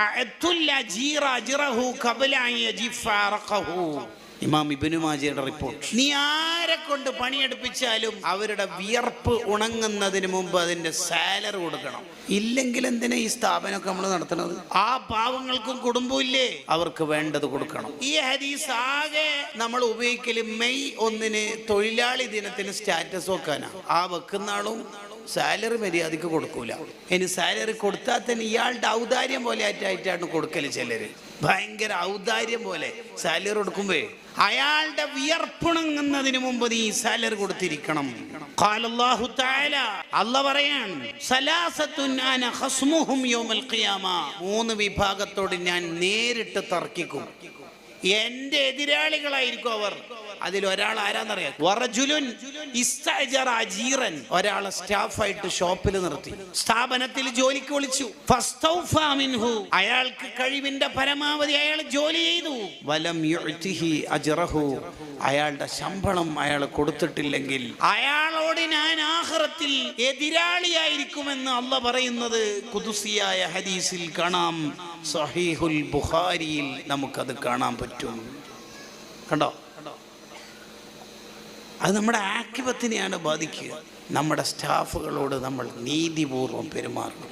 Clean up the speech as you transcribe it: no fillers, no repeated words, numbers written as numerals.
അഅത്തുൽ അജീറ അജ്റഹു ഖബല അൻ യജിഫ അറഖഹു. ഇമാം ഇബ്നു മാജയുടെ റിപ്പോർട്ട്. നീ ആരെ കൊണ്ട് പണിയെടുപ്പിച്ചാലും അവരുടെ വിയർപ്പ് ഉണങ്ങുന്നതിന് മുമ്പ് അതിന്റെ സാലറി കൊടുക്കണം. ഇല്ലെങ്കിൽ എന്തിനാ ഈ സ്ഥാപനമൊക്കെ നമ്മൾ നടത്തുന്നത്? ആ പാവങ്ങൾക്കും കുടുംബമില്ലേ, അവർക്ക് വേണ്ടത് കൊടുക്കണം. ഈ ഹദീസ് ആകെ നമ്മൾ ഉപയോഗിക്കല് മെയ് 1 തൊഴിലാളി ദിനത്തിന് സ്റ്റാറ്റസ് വെക്കാനാ. ആ വെക്കുന്ന ആളും സാലറി മര്യാദക്ക് കൊടുക്കൂല. ഇനി സാലറി കൊടുത്താൽ തന്നെ ഇയാളുടെ ഔദാര്യം പോലെ ആയിട്ടാണ് കൊടുക്കല്. ചിലര് ഭയങ്കര ഔദാര്യം പോലെ സാലറി കൊടുക്കുമ്പോ അയാളുടെ വിയർപ്പുണങ്ങുന്നതിന് മുമ്പ് നീ സാലറി കൊടുത്തിരിക്കണം. ഖാലല്ലാഹു തആല, അല്ലാഹു പറയാണ്, സലാസത്തുൻ അന ഖസ്മുഹും യൗമൽ ഖിയാമ. 3 വിഭാഗത്തോട് ഞാൻ നേരിട്ട് തർക്കിക്കും. എന്റെ എതിരാളികളായിരിക്കും അവർ. അതിലൊരാൾ ആരാന്നറിയാം? വറജുലുൻ ഇസ്തഅജറ അജീറൻ. ഒരാളെ സ്റ്റാഫായിട്ട് ഷോപ്പിൽ നിർത്തി, സ്ഥാപനത്തിൽ ജോലിക്ക് വിളിച്ചു. ഫസ്തൗഫാ മിൻഹു. അയാൾക്ക് കഴിവിന്റെ പരമാവധി അയാൾ ജോലി ചെയ്തു. വലം യുഅ്തിഹി അജ്റഹു. അയാളുടെ ശമ്പളം അയാൾ കൊടുത്തിട്ടില്ലെങ്കിൽ അയാളോട് ഞാൻ ആഖിറത്തിൽ എതിരാളിയായിരിക്കുമെന്ന് അല്ലാഹ് പറയുന്നത് ഖുദ്സിയായ ഹദീസിൽ കാണാം. സഹീഹുൽ ബുഖാരിയിൽ നമുക്കത് കാണാൻ പറ്റും. കണ്ടോ? അത് നമ്മുടെ ആക്കിബത്തിനെയാണ് ബാധിക്കുക. നമ്മുടെ സ്റ്റാഫുകളോട് നമ്മൾ നീതിപൂർവം പെരുമാറണം.